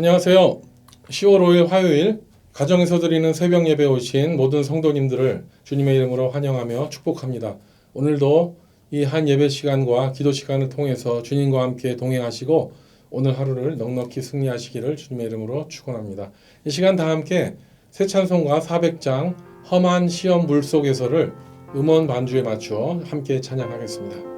안녕하세요. 10월 5일 화요일 가정에서 드리는 새벽 예배 오신 모든 성도님들을 주님의 이름으로 환영하며 축복합니다. 오늘도 이 한 예배 시간과 기도 시간을 통해서 주님과 함께 동행하시고 오늘 하루를 넉넉히 승리하시기를 주님의 이름으로 축원합니다. 이 시간 다 함께 새 찬송가 400장 험한 시험 물속에서를 음원 반주에 맞추어 함께 찬양하겠습니다.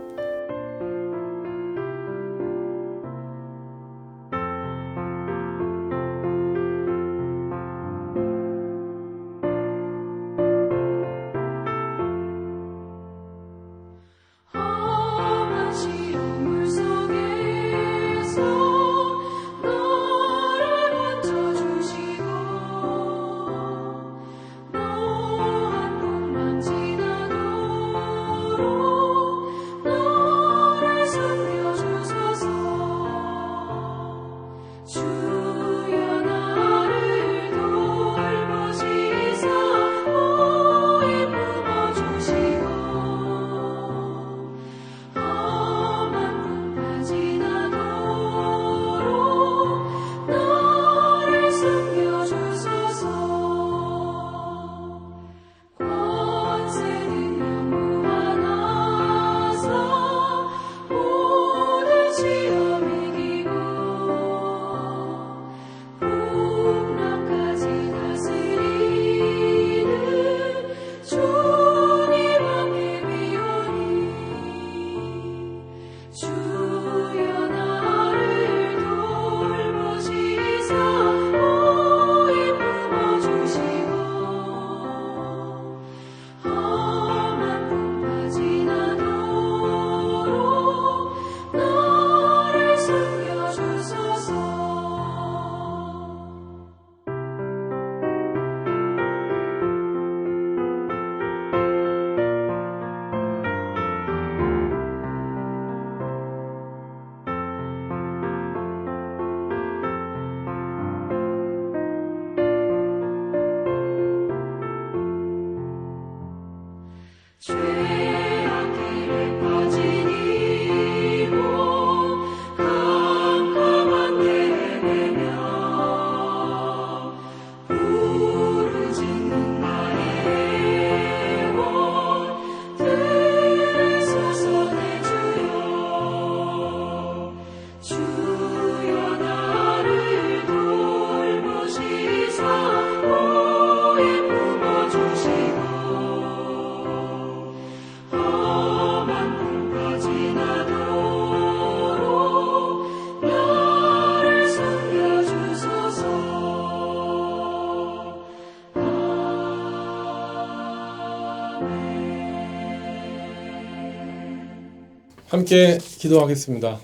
함께 기도하겠습니다.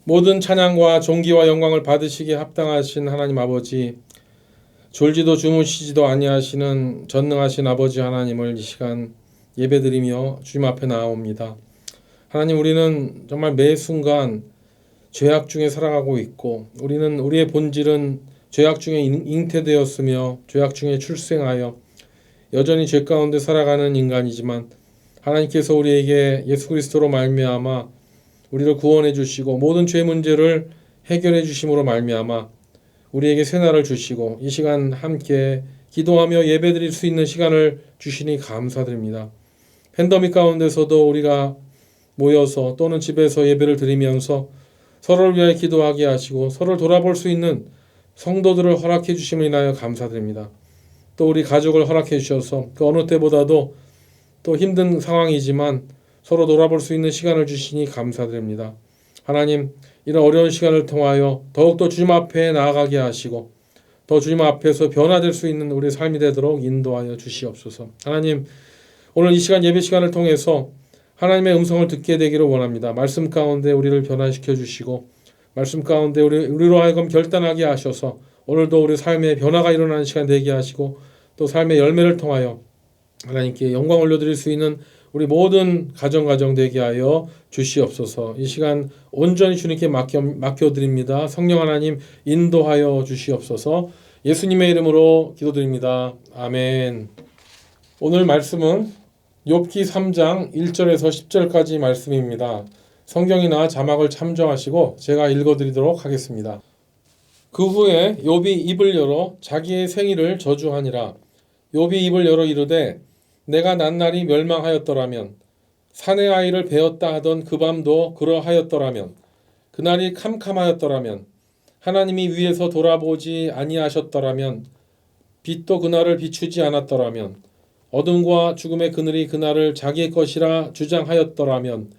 모든 찬양과 존귀와 영광을 받으시기에 합당하신 하나님 아버지, 졸지도 주무시지도 아니하시는 전능하신 아버지 하나님을 이 시간 예배드리며 주님 앞에 나아옵니다. 하나님, 우리는 정말 매 순간 죄악 중에 살아가고 있고 우리의 본질은 죄악 중에 잉태되었으며 죄악 중에 출생하여 여전히 죄 가운데 살아가는 인간이지만 하나님께서 우리에게 예수 그리스도로 말미암아 우리를 구원해 주시고 모든 죄 문제를 해결해 주심으로 말미암아 우리에게 새 날을 주시고 이 시간 함께 기도하며 예배드릴 수 있는 시간을 주시니 감사드립니다. 팬데믹 가운데서도 우리가 모여서 또는 집에서 예배를 드리면서 서로를 위하여 기도하게 하시고 서로를 돌아볼 수 있는 성도들을 허락해 주심을 인하여 감사드립니다. 또 우리 가족을 허락해 주셔서 그 어느 때보다도 또 힘든 상황이지만 서로 돌아볼 수 있는 시간을 주시니 감사드립니다. 하나님, 이런 어려운 시간을 통하여 더욱더 주님 앞에 나아가게 하시고 더 주님 앞에서 변화될 수 있는 우리 삶이 되도록 인도하여 주시옵소서. 하나님, 오늘 이 시간 예배 시간을 통해서 하나님의 음성을 듣게 되기를 원합니다. 말씀 가운데 우리를 변화시켜 주시고 말씀 가운데 우리로 하여금 결단하게 하셔서 오늘도 우리 삶에 변화가 일어나는 시간 되게 하시고 또 삶의 열매를 통하여 하나님께 영광 올려드릴 수 있는 우리 모든 가정 되게 하여 주시옵소서. 이 시간 온전히 주님께 맡겨드립니다. 성령 하나님 인도하여 주시옵소서. 예수님의 이름으로 기도드립니다. 아멘. 오늘 말씀은 욥기 3장 1절에서 10절까지 말씀입니다. 성경이나 자막을 참조하시고 제가 읽어드리도록 하겠습니다. 그 후에 욥이 입을 열어 자기의 생일을 저주하니라. 욥이 입을 열어 이르되 내가 낱날이 멸망하였더라면 사내 아이를 베었다 하던 그 밤도 그러하였더라면 그날이 캄캄하였더라면 하나님이 위에서 돌아보지 아니하셨더라면 빛도 그날을 비추지 않았더라면 어둠과 죽음의 그늘이 그날을 자기의 것이라 주장하였더라면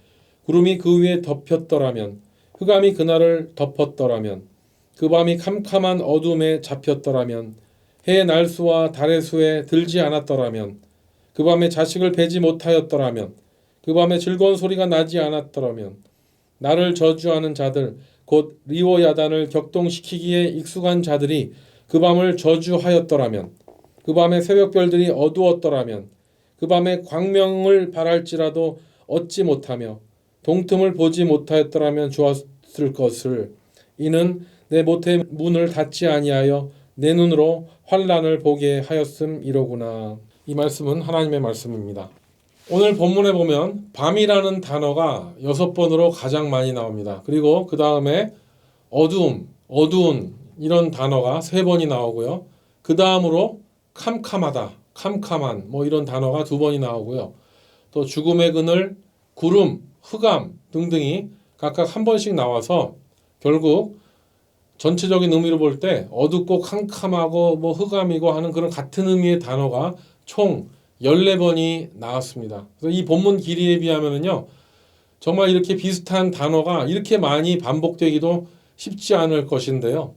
구름이 그 위에 덮였더라면 흑암이 그날을 덮었더라면 그 밤이 캄캄한 어둠에 잡혔더라면 해의 날수와 달의 수에 들지 않았더라면 그 밤에 자식을 베지 못하였더라면 그 밤에 즐거운 소리가 나지 않았더라면 나를 저주하는 자들 곧 리워야단을 격동시키기에 익숙한 자들이 그 밤을 저주하였더라면 그 밤에 새벽별들이 어두웠더라면 그 밤에 광명을 바랄지라도 얻지 못하며 동틈을 보지 못하였더라면 좋았을 것을 이는 내 모태 문을 닫지 아니하여 내 눈으로 환난을 보게 하였음이로구나. 이 말씀은 하나님의 말씀입니다. 오늘 본문에 보면 밤이라는 단어가 6번으로 가장 많이 나옵니다. 그리고 그 다음에 어두움, 어두운 이런 단어가 3번이 나오고요. 그 다음으로 캄캄하다, 캄캄한 이런 단어가 2번이 나오고요. 또 죽음의 그늘, 구름, 흑암 등등이 각각 한 번씩 나와서 결국 전체적인 의미로 볼 때 어둡고 캄캄하고 흑암이고 하는 그런 같은 의미의 단어가 총 14번이 나왔습니다. 그래서 이 본문 길이에 비하면은요, 정말 이렇게 비슷한 단어가 이렇게 많이 반복되기도 쉽지 않을 것인데요.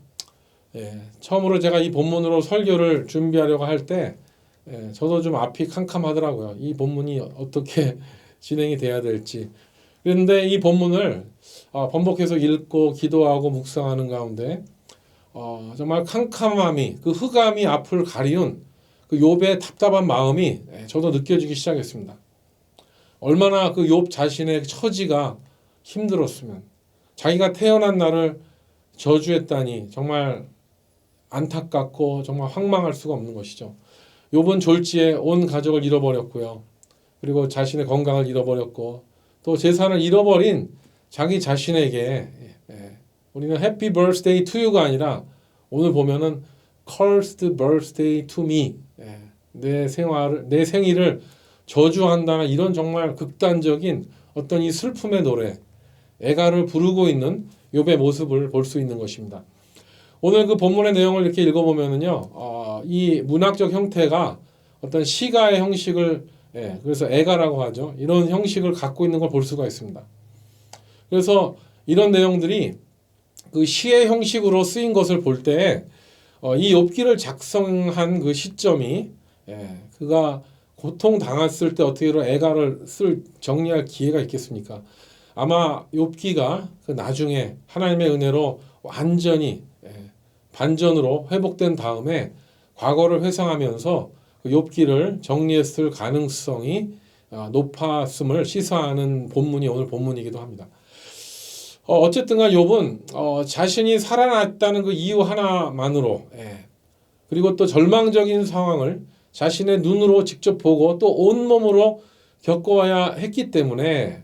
처음으로 제가 이 본문으로 설교를 준비하려고 할 때 저도 좀 앞이 캄캄하더라고요. 이 본문이 어떻게 진행이 돼야 될지. 그런데 이 본문을 번복해서 읽고 기도하고 묵상하는 가운데 정말 캄캄함이 그 흑암이 앞을 가리운 그 욥의 답답한 마음이 저도 느껴지기 시작했습니다. 얼마나 그 욥 자신의 처지가 힘들었으면 자기가 태어난 날을 저주했다니 정말 안타깝고 정말 황망할 수가 없는 것이죠. 욥은 졸지에 온 가족을 잃어버렸고요. 그리고 자신의 건강을 잃어버렸고 또 재산을 잃어버린 자기 자신에게 우리는 Happy Birthday to you가 아니라 오늘 보면은 Cursed Birthday to me, 내 생일을 저주한다는 이런 정말 극단적인 어떤 이 슬픔의 노래, 애가를 부르고 있는 욥의 모습을 볼 수 있는 것입니다. 오늘 그 본문의 내용을 이렇게 읽어보면은요, 이 문학적 형태가 어떤 시가의 형식을, 그래서 애가라고 하죠. 이런 형식을 갖고 있는 걸 볼 수가 있습니다. 그래서 이런 내용들이 그 시의 형식으로 쓰인 것을 볼 때, 이 욥기를 작성한 그 시점이, 그가 고통 당했을 때 어떻게 애가를 정리할 기회가 있겠습니까? 아마 욥기가 그 나중에 하나님의 은혜로 완전히 반전으로 회복된 다음에 과거를 회상하면서 그 욥기를 정리했을 가능성이 높았음을 시사하는 본문이 오늘 본문이기도 합니다. 어쨌든 간 욥은 자신이 살아났다는 그 이유 하나만으로 그리고 또 절망적인 상황을 자신의 눈으로 직접 보고 또 온몸으로 겪어야 했기 때문에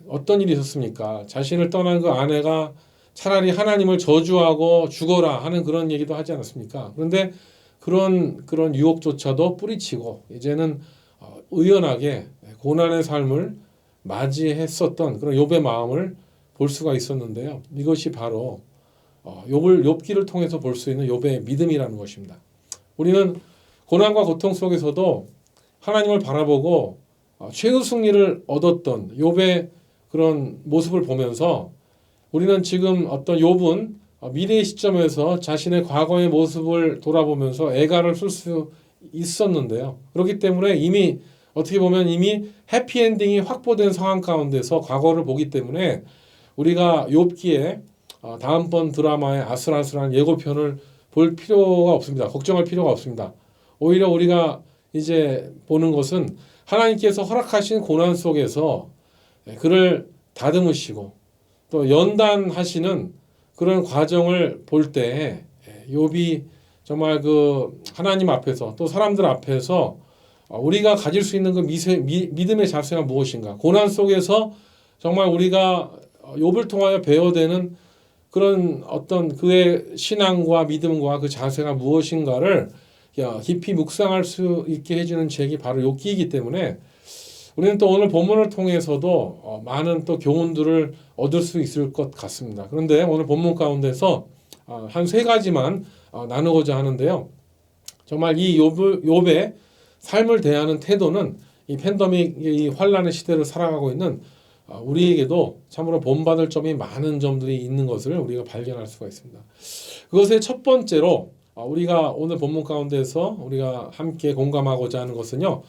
어떤 일이 있었습니까? 자신을 떠난 그 아내가 차라리 하나님을 저주하고 죽어라 하는 그런 얘기도 하지 않았습니까? 그런데 그런 유혹조차도 뿌리치고 이제는 의연하게 고난의 삶을 맞이했었던 그런 욥의 마음을 볼 수가 있었는데요. 이것이 바로 욥기를 통해서 볼 수 있는 욥의 믿음이라는 것입니다. 우리는 고난과 고통 속에서도 하나님을 바라보고 최후 승리를 얻었던 욥의 그런 모습을 보면서 우리는 지금 어떤 욥은 미래의 시점에서 자신의 과거의 모습을 돌아보면서 애가를 쓸 수 있었는데요. 그렇기 때문에 이미 어떻게 보면 이미 해피엔딩이 확보된 상황 가운데서 과거를 보기 때문에 우리가 욥기에 다음번 드라마의 아슬아슬한 예고편을 볼 필요가 없습니다. 걱정할 필요가 없습니다. 오히려 우리가 이제 보는 것은 하나님께서 허락하신 고난 속에서 그를 다듬으시고 또 연단하시는 그런 과정을 볼 때 욥이 정말 그 하나님 앞에서 또 사람들 앞에서 우리가 가질 수 있는 그 믿음의 자세가 무엇인가? 고난 속에서 정말 우리가 욥을 통하여 배워되는 그런 어떤 그의 신앙과 믿음과 그 자세가 무엇인가를 깊이 묵상할 수 있게 해주는 책이 바로 욥기이기 때문에 우리는 또 오늘 본문을 통해서도 많은 또 교훈들을 얻을 수 있을 것 같습니다. 그런데 오늘 본문 가운데서 한 세 가지만 나누고자 하는데요. 정말 이 욥의 삶을 대하는 태도는 이 팬데믹의 이 환란의 시대를 살아가고 있는 우리에게도 참으로 본받을 점이 많은 점들이 있는 것을 우리가 발견할 수가 있습니다. 그것의 첫 번째로 우리가 오늘 본문 가운데서 우리가 함께 공감하고자 하는 것은요.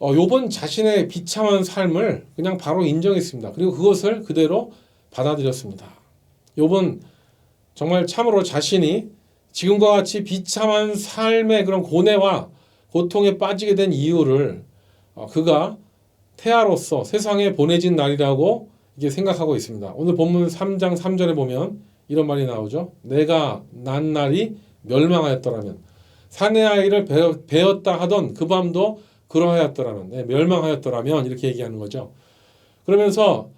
욥은 자신의 비참한 삶을 그냥 바로 인정했습니다. 그리고 그것을 그대로 받아들였습니다. 욥은 정말 참으로 자신이 지금과 같이 비참한 삶의 그런 고뇌와 고통에 빠지게 된 이유를 그가 태아로서 세상에 보내진 날이라고 이게 생각하고 있습니다. 오늘 본문 3장 3절에 보면 이런 말이 나오죠. 내가 난 날이 멸망하였더라면 사내 아이를 베었다 하던 그 밤도 그러하였더라면 멸망하였더라면 이렇게 얘기하는 거죠. 그러면서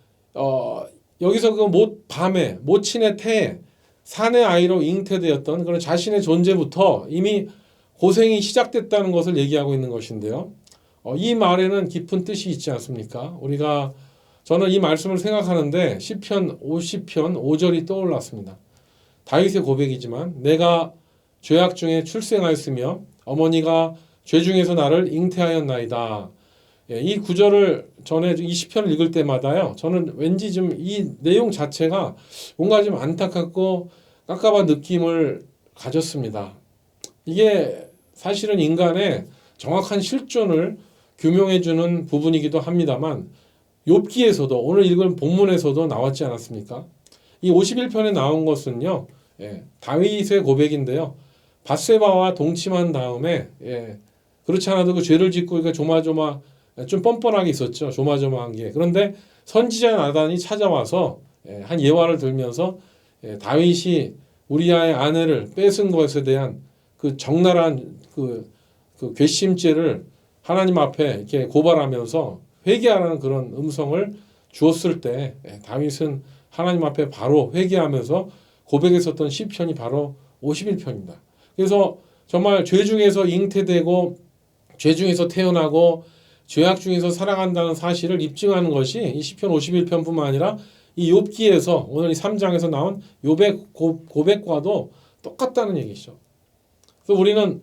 여기서 그 밤에 모친의 태에 사내 아이로 잉태되었던 그런 자신의 존재부터 이미 고생이 시작됐다는 것을 얘기하고 있는 것인데요. 이 말에는 깊은 뜻이 있지 않습니까? 저는 이 말씀을 생각하는데 시편 50편 5절이 떠올랐습니다. 다윗의 고백이지만 내가 죄악 중에 출생하였으며 어머니가 죄 중에서 나를 잉태하였나이다. 이 구절을 전에 이 시편을 읽을 때마다요. 저는 왠지 좀 이 내용 자체가 뭔가 좀 안타깝고 깝깝한 느낌을 가졌습니다. 이게 사실은 인간의 정확한 실존을 규명해주는 부분이기도 합니다만 욥기에서도 오늘 읽은 본문에서도 나왔지 않았습니까? 이 51편에 나온 것은요. 다윗의 고백인데요. 밧세바와 동침한 다음에 그렇지 않아도 그 죄를 짓고 조마조마 좀 뻔뻔하게 있었죠. 조마조마한 게. 그런데 선지자 나단이 찾아와서 한 예화를 들면서 다윗이 우리아의 아내를 뺏은 것에 대한 그 적나라한 그 괘씸죄를 하나님 앞에 이렇게 고발하면서 회개하라는 그런 음성을 주었을 때 다윗은 하나님 앞에 바로 회개하면서 고백했었던 시편이 바로 51편입니다. 그래서 정말 죄 중에서 잉태되고 죄 중에서 태어나고 죄악 중에서 살아간다는 사실을 입증하는 것이 이 시편 51편뿐만 아니라 이 욥기에서 오늘 이 3장에서 나온 욥의 고백과도 똑같다는 얘기죠. 그래서 우리는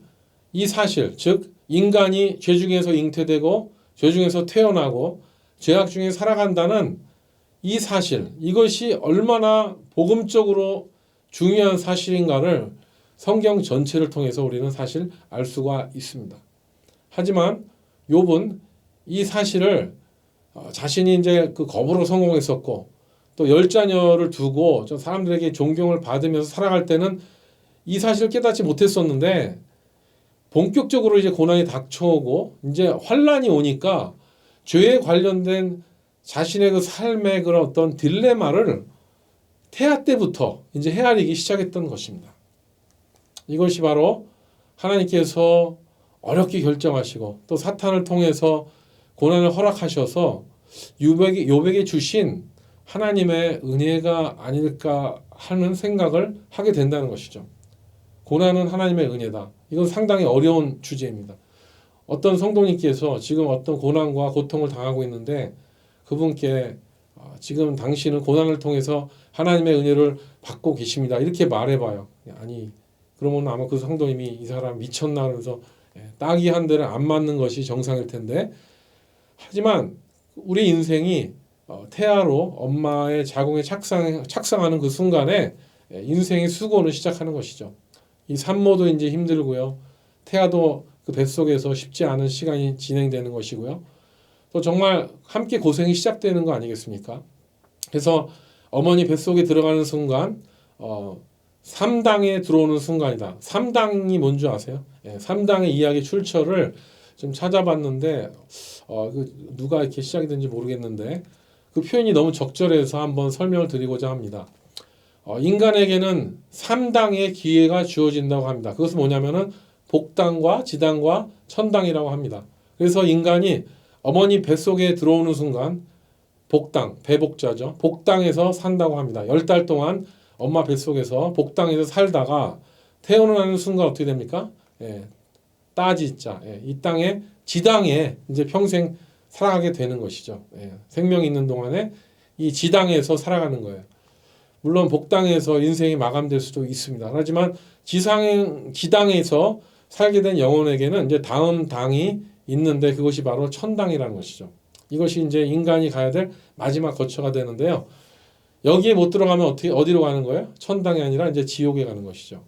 이 사실, 즉 인간이 죄 중에서 잉태되고 죄 중에서 태어나고 죄악 중에 살아간다는 이 사실, 이것이 얼마나 복음적으로 중요한 사실인가를 성경 전체를 통해서 우리는 사실 알 수가 있습니다. 하지만 욥은 이 사실을 자신이 이제 그 거부로 성공했었고 또 10자녀를 두고 좀 사람들에게 존경을 받으면서 살아갈 때는 이 사실을 깨닫지 못했었는데 본격적으로 이제 고난이 닥쳐오고 이제 환란이 오니까 죄에 관련된 자신의 그 삶의 그런 어떤 딜레마를 태아 때부터 이제 헤아리기 시작했던 것입니다. 이것이 바로 하나님께서 어렵게 결정하시고 또 사탄을 통해서 고난을 허락하셔서 욥에게 주신 하나님의 은혜가 아닐까 하는 생각을 하게 된다는 것이죠. 고난은 하나님의 은혜다. 이건 상당히 어려운 주제입니다. 어떤 성도님께서 지금 어떤 고난과 고통을 당하고 있는데 그분께 지금 당신은 고난을 통해서 하나님의 은혜를 받고 계십니다. 이렇게 말해봐요. 아니 그러면 아마 그 성도님이 이 사람 미쳤나 그러면서 딱이 한 대를 안 맞는 것이 정상일 텐데 하지만 우리 인생이 태아로 엄마의 자궁에 착상하는 그 순간에 인생의 수고는 시작하는 것이죠. 이 산모도 이제 힘들고요. 태아도 그 뱃속에서 쉽지 않은 시간이 진행되는 것이고요. 또 정말 함께 고생이 시작되는 거 아니겠습니까? 그래서 어머니 뱃속에 들어가는 순간 3당에 들어오는 순간이다. 3당이 뭔지 아세요? 3당의 이야기 출처를 좀 찾아봤는데 누가 이렇게 시작이 된지 모르겠는데 그 표현이 너무 적절해서 한번 설명을 드리고자 합니다. 인간에게는 3당의 기회가 주어진다고 합니다. 그것은 뭐냐면은 복당과 지당과 천당이라고 합니다. 그래서 인간이 어머니 뱃속에 들어오는 순간 복당, 배복자죠. 복당에서 산다고 합니다. 10달 동안 엄마 뱃속에서 복당에서 살다가 태어나는 순간 어떻게 됩니까? 예, 따지자. 예, 이 땅에 지당에 이제 평생 살아가게 되는 것이죠. 예, 생명이 있는 동안에 이 지당에서 살아가는 거예요. 물론 복당에서 인생이 마감될 수도 있습니다. 하지만 지당에서 살게 된 영혼에게는 이제 다음 당이 있는데 그것이 바로 천당이라는 것이죠. 이것이 이제 인간이 가야 될 마지막 거처가 되는데요. 여기에 못 들어가면 어디로 가는 거예요? 천당이 아니라 이제 지옥에 가는 것이죠.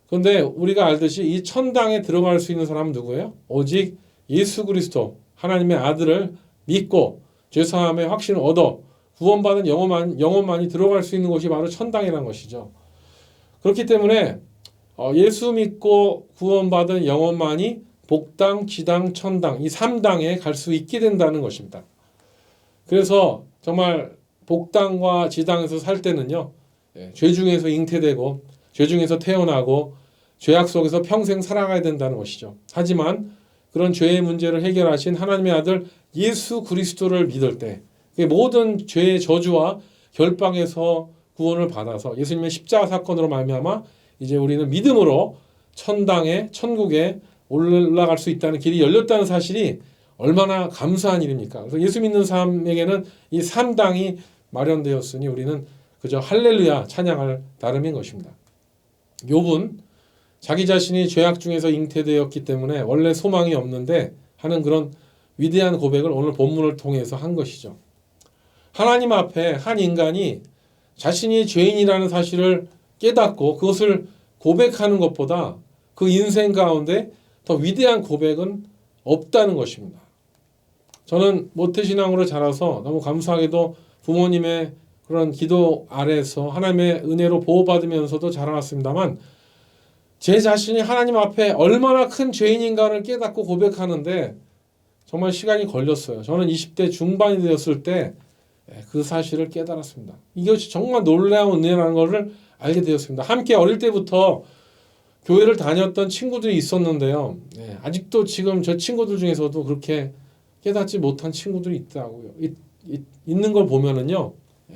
그런데 우리가 알듯이 이 천당에 들어갈 수 있는 사람은 누구예요? 오직 예수 그리스도 하나님의 아들을 믿고 죄사함의 확신을 얻어 구원받은 영혼만이 들어갈 수 있는 곳이 바로 천당이라는 것이죠. 그렇기 때문에 예수 믿고 구원받은 영혼만이 복당, 지당, 천당 이 3당에 갈 수 있게 된다는 것입니다. 그래서 정말 복당과 지당에서 살 때는요. 죄 중에서 잉태되고 죄 중에서 태어나고 죄악 속에서 평생 살아가야 된다는 것이죠. 하지만 그런 죄의 문제를 해결하신 하나님의 아들 예수 그리스도를 믿을 때 모든 죄의 저주와 결박에서 구원을 받아서 예수님의 십자가 사건으로 말미암아 이제 우리는 믿음으로 천당에 천국에 올라갈 수 있다는 길이 열렸다는 사실이 얼마나 감사한 일입니까? 그래서 예수 믿는 사람에게는 이 3당이 마련되었으니 우리는 그저 할렐루야 찬양할 나름인 것입니다. 욥은 자기 자신이 죄악 중에서 잉태되었기 때문에 원래 소망이 없는데 하는 그런 위대한 고백을 오늘 본문을 통해서 한 것이죠. 하나님 앞에 한 인간이 자신이 죄인이라는 사실을 깨닫고 그것을 고백하는 것보다 그 인생 가운데 더 위대한 고백은 없다는 것입니다. 저는 모태신앙으로 자라서 너무 감사하게도 부모님의 그런 기도 아래에서 하나님의 은혜로 보호받으면서도 자라났습니다만 제 자신이 하나님 앞에 얼마나 큰 죄인인가를 깨닫고 고백하는데 정말 시간이 걸렸어요. 저는 20대 중반이 되었을 때 그 사실을 깨달았습니다. 이것이 정말 놀라운 은혜라는 것을 알게 되었습니다. 함께 어릴 때부터 교회를 다녔던 친구들이 있었는데요. 아직도 지금 저 친구들 중에서도 그렇게 깨닫지 못한 친구들이 있다고요. 있는 걸 보면은요.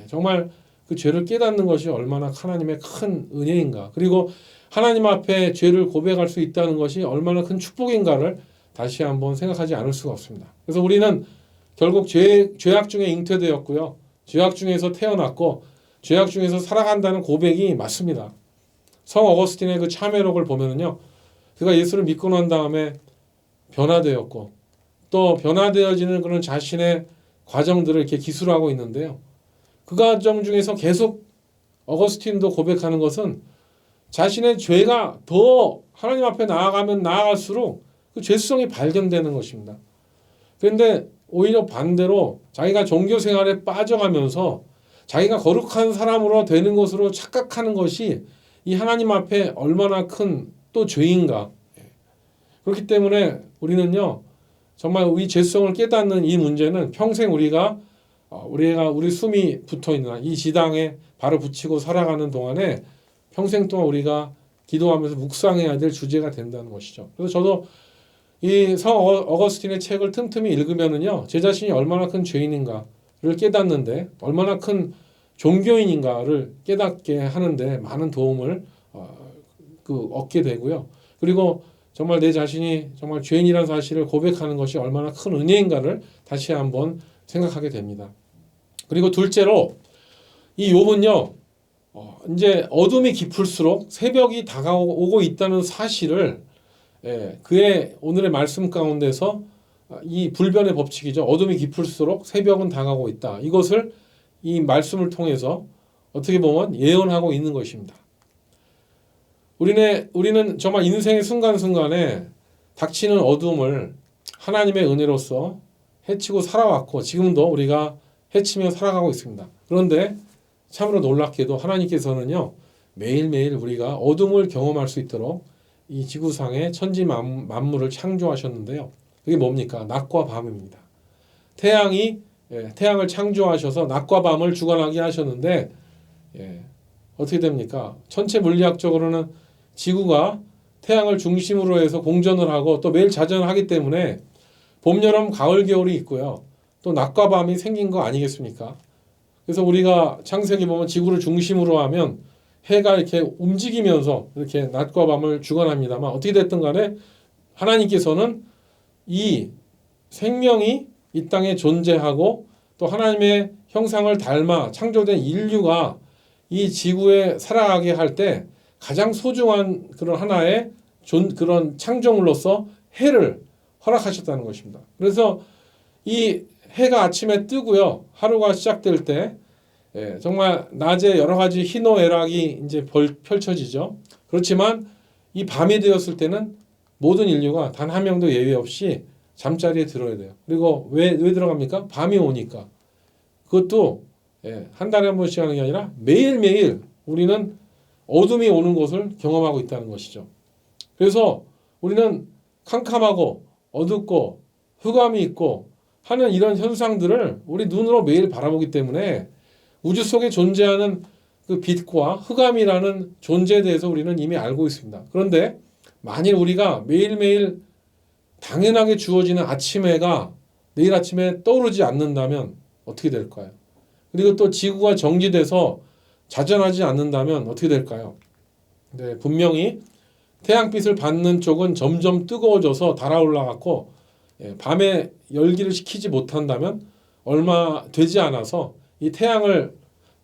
정말 그 죄를 깨닫는 것이 얼마나 하나님의 큰 은혜인가. 그리고 하나님 앞에 죄를 고백할 수 있다는 것이 얼마나 큰 축복인가를 다시 한번 생각하지 않을 수가 없습니다. 그래서 우리는 결국 죄악 중에 잉태되었고요. 죄악 중에서 태어났고 죄악 중에서 살아간다는 고백이 맞습니다. 성 어거스틴의 그 참회록을 보면은요. 그가 예수를 믿고 난 다음에 변화되었고 또 변화되어지는 그런 자신의 과정들을 이렇게 기술하고 있는데요. 그 과정 중에서 계속 어거스틴도 고백하는 것은 자신의 죄가 더 하나님 앞에 나아가면 나아갈수록 그 죄성이 발견되는 것입니다. 그런데 오히려 반대로 자기가 종교 생활에 빠져가면서 자기가 거룩한 사람으로 되는 것으로 착각하는 것이 이 하나님 앞에 얼마나 큰 또 죄인가. 그렇기 때문에 우리는요. 정말 우리 죄성을 깨닫는 이 문제는 평생 우리가 우리 숨이 붙어있는 이 지당에 발을 붙이고 살아가는 동안에 평생 동안 우리가 기도하면서 묵상해야 될 주제가 된다는 것이죠. 그래서 저도 이 성 어거스틴의 책을 틈틈이 읽으면은요, 제 자신이 얼마나 큰 죄인인가를 깨닫는데, 얼마나 큰 종교인인가를 깨닫게 하는데 많은 도움을 얻게 되고요. 그리고 정말 내 자신이 정말 죄인이라는 사실을 고백하는 것이 얼마나 큰 은혜인가를 다시 한번 생각하게 됩니다. 그리고 둘째로 이 욥은요, 이제 어둠이 깊을수록 새벽이 다가오고 있다는 사실을 그의 오늘의 말씀 가운데서 이 불변의 법칙이죠. 어둠이 깊을수록 새벽은 다가오고 있다. 이것을 이 말씀을 통해서 어떻게 보면 예언하고 있는 것입니다. 우리는 정말 인생의 순간순간에 닥치는 어둠을 하나님의 은혜로서 헤치고 살아왔고 지금도 우리가 헤치며 살아가고 있습니다. 그런데 참으로 놀랍게도 하나님께서는요. 매일매일 우리가 어둠을 경험할 수 있도록 이 지구상의 천지 만물을 창조하셨는데요. 그게 뭡니까? 낮과 밤입니다. 태양을 창조하셔서 낮과 밤을 주관하게 하셨는데 어떻게 됩니까? 천체 물리학적으로는 지구가 태양을 중심으로 해서 공전을 하고 또 매일 자전을 하기 때문에 봄, 여름, 가을, 겨울이 있고요. 또 낮과 밤이 생긴 거 아니겠습니까? 그래서 우리가 창세기 보면 지구를 중심으로 하면 해가 이렇게 움직이면서 이렇게 낮과 밤을 주관합니다만 어떻게 됐든 간에 하나님께서는 이 생명이 이 땅에 존재하고 또 하나님의 형상을 닮아 창조된 인류가 이 지구에 살아가게 할 때 가장 소중한 그런 하나의 그런 창조물로서 해를 허락하셨다는 것입니다. 그래서 이 해가 아침에 뜨고요. 하루가 시작될 때 정말 낮에 여러 가지 희노애락이 이제 펼쳐지죠. 그렇지만 이 밤이 되었을 때는 모든 인류가 단 한 명도 예외 없이 잠자리에 들어야 돼요. 그리고 왜 들어갑니까? 밤이 오니까. 그것도 한 달에 한 번씩 하는 게 아니라 매일매일 우리는 어둠이 오는 것을 경험하고 있다는 것이죠. 그래서 우리는 캄캄하고 어둡고 흑암이 있고 하는 이런 현상들을 우리 눈으로 매일 바라보기 때문에 우주 속에 존재하는 그 빛과 흑암이라는 존재에 대해서 우리는 이미 알고 있습니다. 그런데 만일 우리가 매일매일 당연하게 주어지는 아침 해가 내일 아침에 떠오르지 않는다면 어떻게 될까요? 그리고 또 지구가 정지돼서 자전하지 않는다면 어떻게 될까요? 네, 분명히 태양빛을 받는 쪽은 점점 뜨거워져서 달아올라갔고 밤에 열기를 식히지 못한다면 얼마 되지 않아서 이 태양을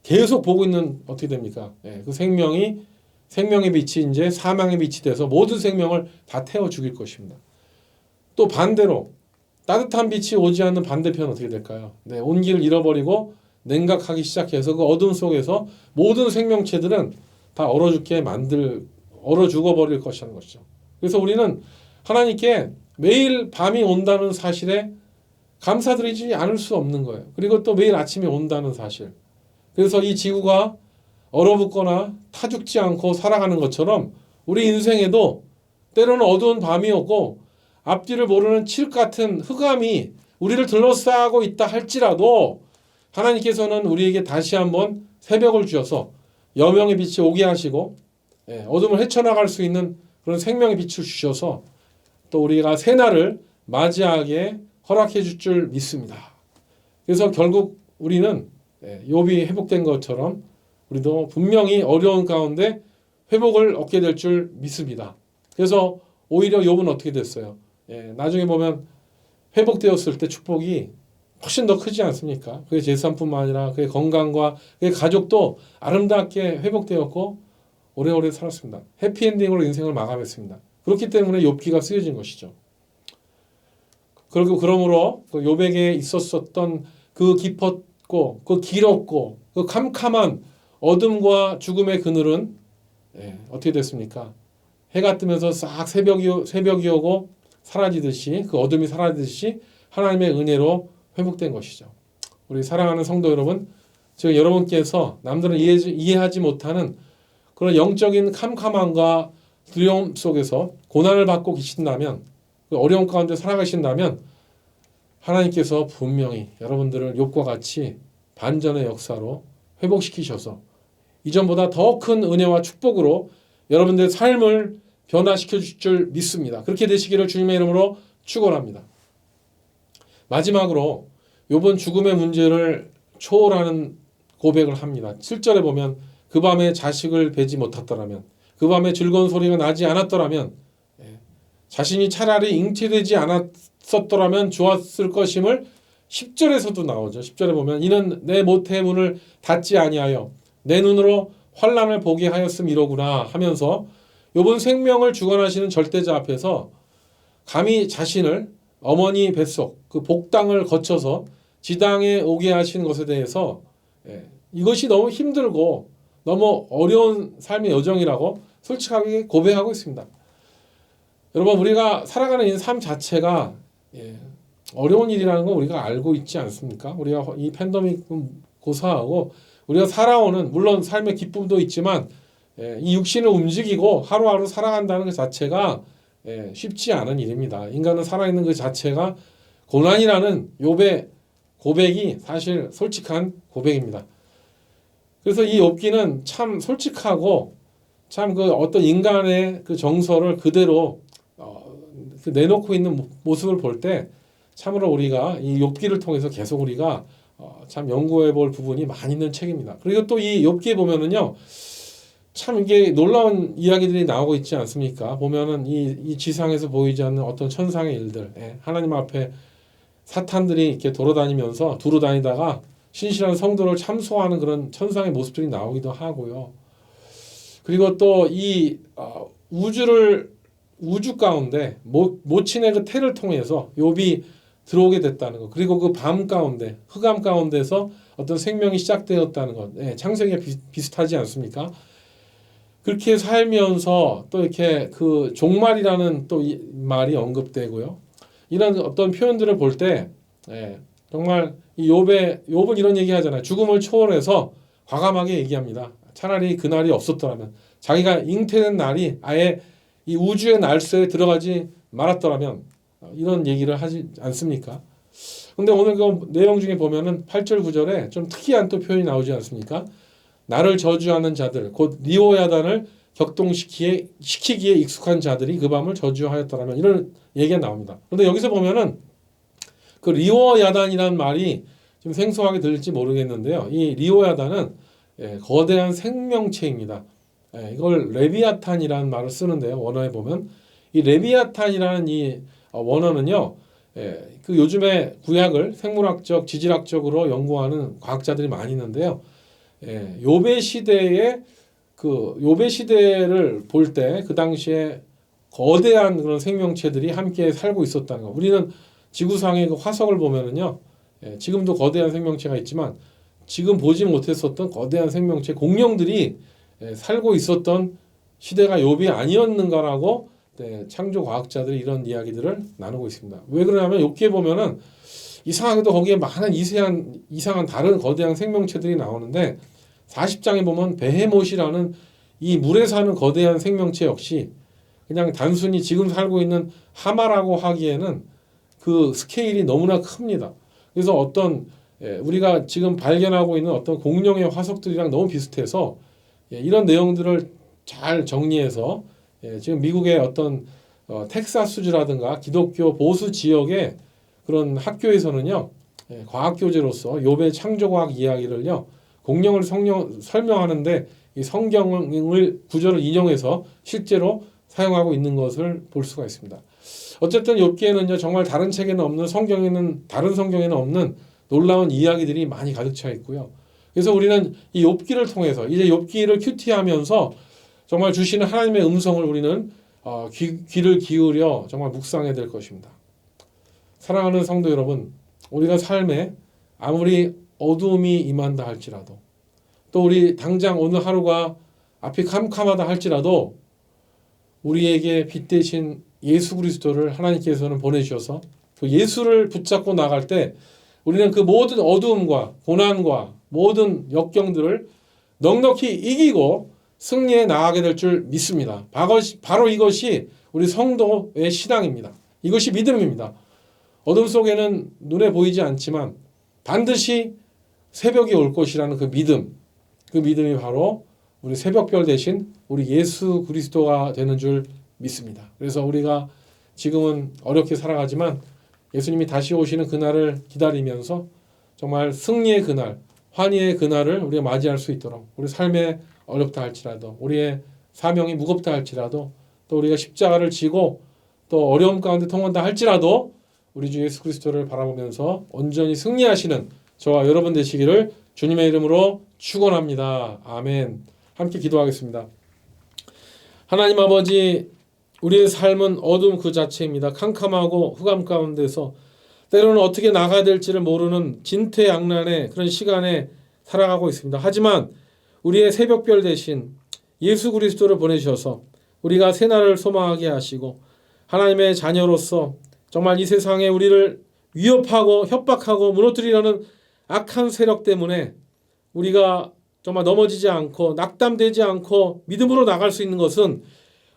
계속 보고 있는 어떻게 됩니까? 그 생명의 빛이 이제 사망의 빛이 돼서 모든 생명을 다 태워 죽일 것입니다. 또 반대로 따뜻한 빛이 오지 않는 반대편은 어떻게 될까요? 온기를 잃어버리고 냉각하기 시작해서 그 어둠 속에서 모든 생명체들은 다 얼어 죽어버릴 것이라는 것이죠. 그래서 우리는 하나님께 매일 밤이 온다는 사실에 감사드리지 않을 수 없는 거예요. 그리고 또 매일 아침이 온다는 사실. 그래서 이 지구가 얼어붙거나 타죽지 않고 살아가는 것처럼 우리 인생에도 때로는 어두운 밤이 오고 앞뒤를 모르는 칠흑 같은 흑암이 우리를 둘러싸고 있다 할지라도 하나님께서는 우리에게 다시 한번 새벽을 주셔서 여명의 빛이 오게 하시고 어둠을 헤쳐나갈 수 있는 그런 생명의 빛을 주셔서 또 우리가 새날을 맞이하게 허락해 줄 믿습니다. 그래서 결국 우리는 욥이 회복된 것처럼 우리도 분명히 어려운 가운데 회복을 얻게 될 줄 믿습니다. 그래서 오히려 욥은 어떻게 됐어요? 나중에 보면 회복되었을 때 축복이 훨씬 더 크지 않습니까? 그의 재산뿐만 아니라 그의 건강과 그의 가족도 아름답게 회복되었고 오래오래 살았습니다. 해피엔딩으로 인생을 마감했습니다. 그렇기 때문에 욥기가 쓰여진 것이죠. 그리고 그러므로 그 욥에게 있었던 그 깊었고 그 길었고 그 캄캄한 어둠과 죽음의 그늘은 어떻게 됐습니까? 해가 뜨면서 싹 새벽이 오고 사라지듯이 그 어둠이 사라지듯이 하나님의 은혜로 회복된 것이죠. 우리 사랑하는 성도 여러분, 지금 여러분께서 남들은 이해하지 못하는 그런 영적인 캄캄함과 두려움 속에서 고난을 받고 계신다면, 그 어려움 가운데 살아가신다면 하나님께서 분명히 여러분들을 욥과 같이 반전의 역사로 회복시키셔서 이전보다 더 큰 은혜와 축복으로 여러분들의 삶을 변화시켜 주실 줄 믿습니다. 그렇게 되시기를 주님의 이름으로 축원합니다. 마지막으로 욥은 죽음의 문제를 초월하는 고백을 합니다. 7절에 보면 그 밤에 자식을 뵈지 못했더라면, 그 밤에 즐거운 소리가 나지 않았더라면, 자신이 차라리 잉태되지 않았었더라면 좋았을 것임을 10절에서도 나오죠. 10절에 보면 이는 내 모태의 문을 닫지 아니하여 내 눈으로 환난을 보게 하였음이로구나 하면서 욥은 생명을 주관하시는 절대자 앞에서 감히 자신을 어머니 뱃속 그 복당을 거쳐서 지당에 오게 하신 것에 대해서 이것이 너무 힘들고 너무 어려운 삶의 여정이라고 솔직하게 고백하고 있습니다. 여러분, 우리가 살아가는 이 삶 자체가 어려운 일이라는 거 우리가 알고 있지 않습니까? 우리가 이 팬데믹 고사하고 우리가 살아오는, 물론 삶의 기쁨도 있지만 이 육신을 움직이고 하루하루 살아간다는 것 자체가 쉽지 않은 일입니다. 인간은 살아있는 그 자체가 고난이라는 욥의 고백이 사실 솔직한 고백입니다. 그래서 이 욥기는 참 솔직하고 참 그 어떤 인간의 그 정서를 그대로 내놓고 있는 모습을 볼 때 참으로 우리가 이 욥기를 통해서 계속 우리가 참 연구해 볼 부분이 많이 있는 책입니다. 그리고 또 이 욥기에 보면은요, 참 이게 놀라운 이야기들이 나오고 있지 않습니까? 보면은 이 지상에서 보이지 않는 어떤 천상의 일들, 하나님 앞에 사탄들이 이렇게 돌아다니면서 두루 다니다가 신실한 성도를 참소하는 그런 천상의 모습들이 나오기도 하고요. 그리고 또 이 우주 가운데 모친의 그 태를 통해서 욥이 들어오게 됐다는 것, 그리고 그 밤 가운데 흑암 가운데서 어떤 생명이 시작되었다는 것, 창세기가 비슷하지 않습니까? 그렇게 살면서 또 이렇게 그 종말이라는 또 이 말이 언급되고요. 이런 어떤 표현들을 볼 때 정말 이 욥은 이런 얘기 하잖아요. 죽음을 초월해서 과감하게 얘기합니다. 차라리 그 날이 없었더라면, 자기가 잉태된 날이 아예 이 우주의 날짜에 들어가지 말았더라면, 이런 얘기를 하지 않습니까? 근데 오늘 그 내용 중에 보면은 8절 9절에 좀 특이한 또 표현이 나오지 않습니까? 나를 저주하는 자들 곧 리오야단을 격동시키기에 익숙한 자들이 그 밤을 저주하였더라면, 이런 얘기가 나옵니다. 그런데 여기서 보면은 그 리오야단이라는 말이 좀 생소하게 들릴지 모르겠는데요. 이 리오야단은 거대한 생명체입니다. 이걸 레비아탄이라는 말을 쓰는데요. 원어에 보면 이 레비아탄이라는 이 원어는요, 그 요즘에 구약을 생물학적, 지질학적으로 연구하는 과학자들이 많이 있는데요. 요배 시대에 그 요배 시대를 볼 때 그 당시에 거대한 그런 생명체들이 함께 살고 있었다는 거. 우리는 지구상의 그 화석을 보면은요, 지금도 거대한 생명체가 있지만 지금 보지 못했었던 거대한 생명체 공룡들이 살고 있었던 시대가 욥이 아니었는가라고 창조 과학자들이 이런 이야기들을 나누고 있습니다. 왜 그러냐면 욥기에 보면은 이상하게도 거기에 많은 이상한 다른 거대한 생명체들이 나오는데 40장에 보면 베헤못이라는 이 물에 사는 거대한 생명체 역시 그냥 단순히 지금 살고 있는 하마라고 하기에는 그 스케일이 너무나 큽니다. 그래서 어떤 우리가 지금 발견하고 있는 어떤 공룡의 화석들이랑 너무 비슷해서 이런 내용들을 잘 정리해서 지금 미국의 어떤 텍사스주라든가 기독교 보수 지역의 그런 학교에서는요, 과학 교재로서 욥의 창조과학 이야기를요, 공룡을 설명하는데 이 성경을 구절을 인용해서 실제로 사용하고 있는 것을 볼 수가 있습니다. 어쨌든 욥기에는요, 정말 다른 책에는 없는, 다른 성경에는 없는 놀라운 이야기들이 많이 가득 차 있고요. 그래서 우리는 이 욥기를 통해서 이제 욥기를 큐티하면서 정말 주시는 하나님의 음성을 우리는 귀를 기울여 정말 묵상해야 될 것입니다. 사랑하는 성도 여러분, 우리가 삶에 아무리 어두움이 임한다 할지라도, 또 우리 당장 오늘 하루가 앞이 캄캄하다 할지라도 우리에게 빛 대신 예수 그리스도를 하나님께서는 보내주셔서 그 예수를 붙잡고 나갈 때 우리는 그 모든 어두움과 고난과 모든 역경들을 넉넉히 이기고 승리해 나가게 될 줄 믿습니다. 바로 이것이 우리 성도의 신앙입니다. 이것이 믿음입니다. 어둠 속에는 눈에 보이지 않지만 반드시 새벽이 올 것이라는 그 믿음이 바로 우리 새벽별 대신 우리 예수 그리스도가 되는 줄 믿습니다. 그래서 우리가 지금은 어렵게 살아가지만 예수님이 다시 오시는 그날을 기다리면서 정말 승리의 그날, 환희의 그날을 우리가 맞이할 수 있도록, 우리 삶에 어렵다 할지라도, 우리의 사명이 무겁다 할지라도, 또 우리가 십자가를 지고 또 어려움 가운데 통한다 할지라도 우리 주 예수 그리스도를 바라보면서 온전히 승리하시는 저와 여러분 되시기를 주님의 이름으로 축원합니다. 아멘. 함께 기도하겠습니다. 하나님 아버지, 우리의 삶은 어둠 그 자체입니다. 캄캄하고 흑암 가운데서 때로는 어떻게 나가야 될지를 모르는 진퇴양난의 그런 시간에 살아가고 있습니다. 하지만 우리의 새벽별 대신 예수 그리스도를 보내셔서 우리가 새날을 소망하게 하시고 하나님의 자녀로서 정말 이 세상에 우리를 위협하고 협박하고 무너뜨리려는 악한 세력 때문에 우리가 정말 넘어지지 않고 낙담되지 않고 믿음으로 나갈 수 있는 것은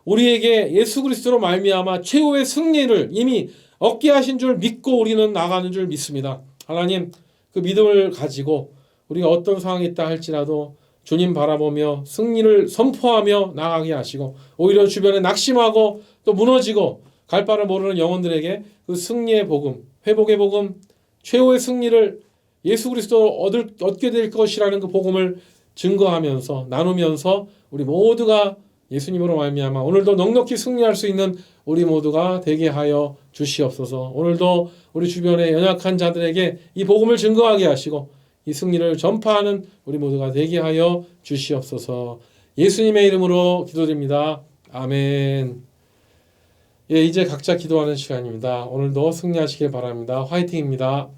우리에게 예수 그리스도로 말미암아 최후의 승리를 이미 얻게 하신 줄 믿고 우리는 나가는 줄 믿습니다. 하나님, 그 믿음을 가지고 우리가 어떤 상황이 있다 할지라도 주님 바라보며 승리를 선포하며 나가게 하시고 오히려 주변에 낙심하고 또 무너지고 갈 바를 모르는 영혼들에게 그 승리의 복음, 회복의 복음, 최후의 승리를 예수 그리스도 얻게 될 것이라는 그 복음을 증거하면서 나누면서 우리 모두가 예수님으로 말미암아 오늘도 넉넉히 승리할 수 있는 우리 모두가 되게 하여 주시옵소서. 오늘도 우리 주변의 연약한 자들에게 이 복음을 증거하게 하시고 이 승리를 전파하는 우리 모두가 되게 하여 주시옵소서. 예수님의 이름으로 기도드립니다. 아멘. 예, 이제 각자 기도하는 시간입니다. 오늘도 승리하시길 바랍니다. 화이팅입니다.